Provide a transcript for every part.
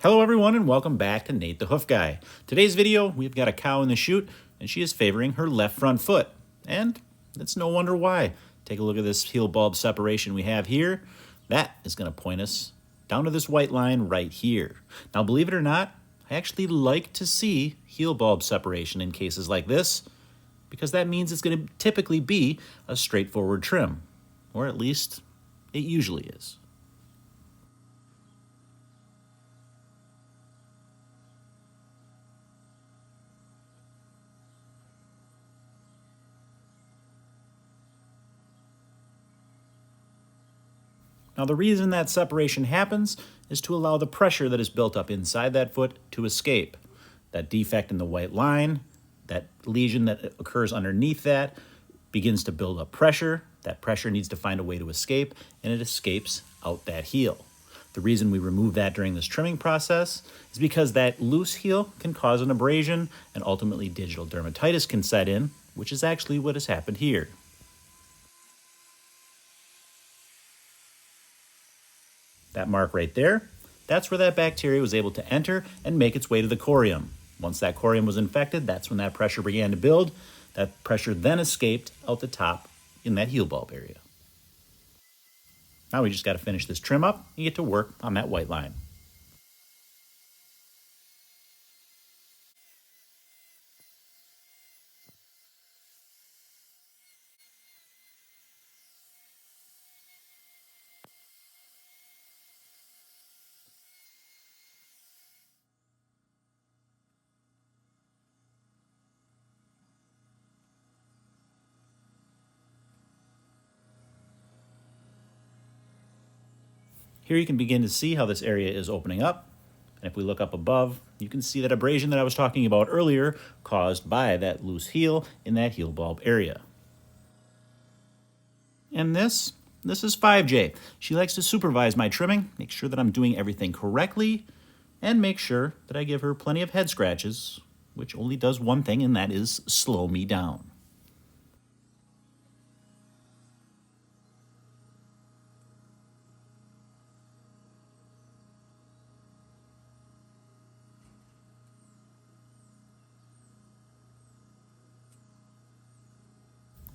Hello everyone and welcome back to Nate the Hoof Guy. Today's video, we've got a cow in the chute and she is favoring her left front foot. And it's no wonder why. Take a look at this heel bulb separation we have here. That is going to point us down to this white line right here. Now believe it or not, I actually like to see heel bulb separation in cases like this because that means it's going to typically be a straightforward trim. Or at least it usually is. Now the reason that separation happens is to allow the pressure that is built up inside that foot to escape. That defect in the white line, that lesion that occurs underneath that, begins to build up pressure. That pressure needs to find a way to escape, and it escapes out that heel. The reason we remove that during this trimming process is because that loose heel can cause an abrasion, and ultimately digital dermatitis can set in, which is actually what has happened here. That mark right there, that's where that bacteria was able to enter and make its way to the corium. Once that corium was infected, that's when that pressure began to build. That pressure then escaped out the top in that heel bulb area. Now we just got to finish this trim up and get to work on that white line. Here you can begin to see how this area is opening up. And if we look up above, you can see that abrasion that I was talking about earlier caused by that loose heel in that heel bulb area. And this is 5J. She likes to supervise my trimming, make sure that I'm doing everything correctly, and make sure that I give her plenty of head scratches, which only does one thing, and that is slow me down.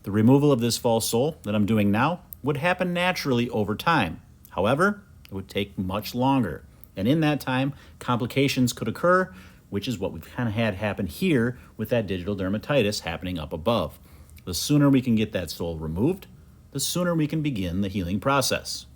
The removal of this false sole that I'm doing now would happen naturally over time. However, it would take much longer. And in that time, complications could occur, which is what we've kind of had happen here with that digital dermatitis happening up above. The sooner we can get that sole removed, the sooner we can begin the healing process.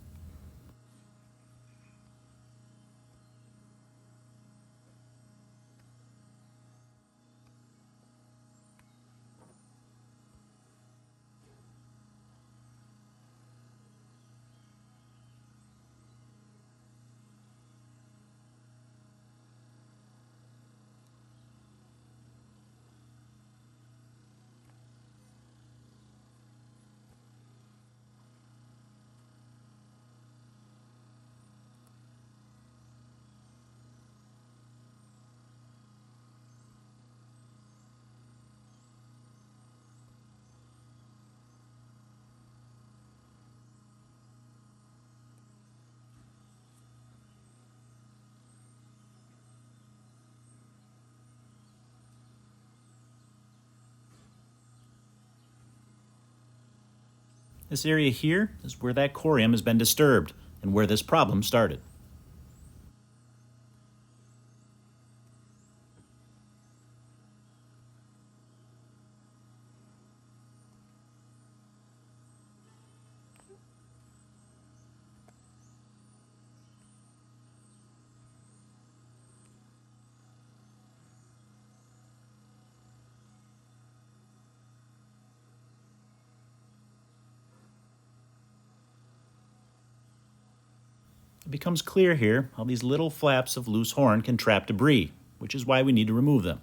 This area here is where that corium has been disturbed and where this problem started. It becomes clear here how these little flaps of loose horn can trap debris, which is why we need to remove them.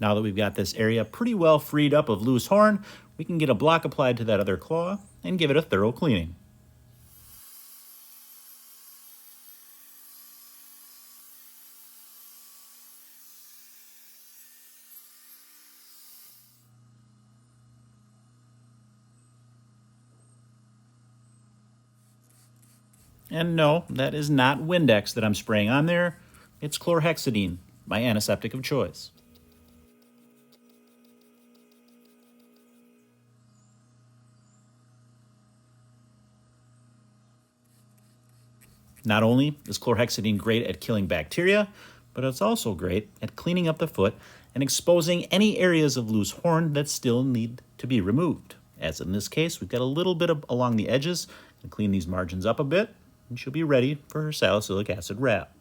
Now that we've got this area pretty well freed up of loose horn, we can get a block applied to that other claw and give it a thorough cleaning. And no, that is not Windex that I'm spraying on there. It's chlorhexidine, my antiseptic of choice. Not only is chlorhexidine great at killing bacteria, but it's also great at cleaning up the foot and exposing any areas of loose horn that still need to be removed. As in this case, we've got a little bit along the edges and clean these margins up a bit, and she'll be ready for her salicylic acid wrap.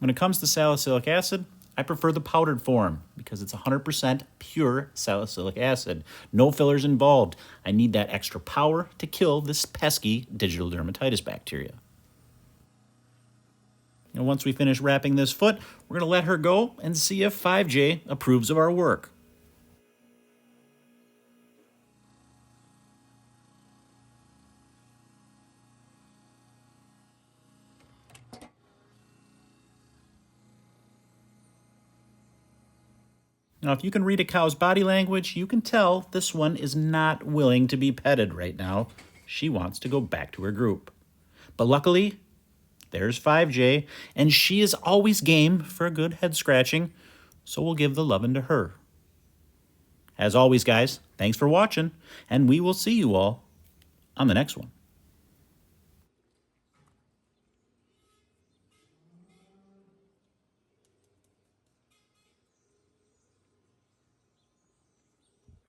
When it comes to salicylic acid, I prefer the powdered form because it's 100% pure salicylic acid. No fillers involved. I need that extra power to kill this pesky digital dermatitis bacteria. And once we finish wrapping this foot, we're going to let her go and see if 5J approves of our work. Now, if you can read a cow's body language, you can tell this one is not willing to be petted right now. She wants to go back to her group. But luckily, there's 5J, and she is always game for a good head scratching, so we'll give the lovin' to her. As always, guys, thanks for watching, and we will see you all on the next one.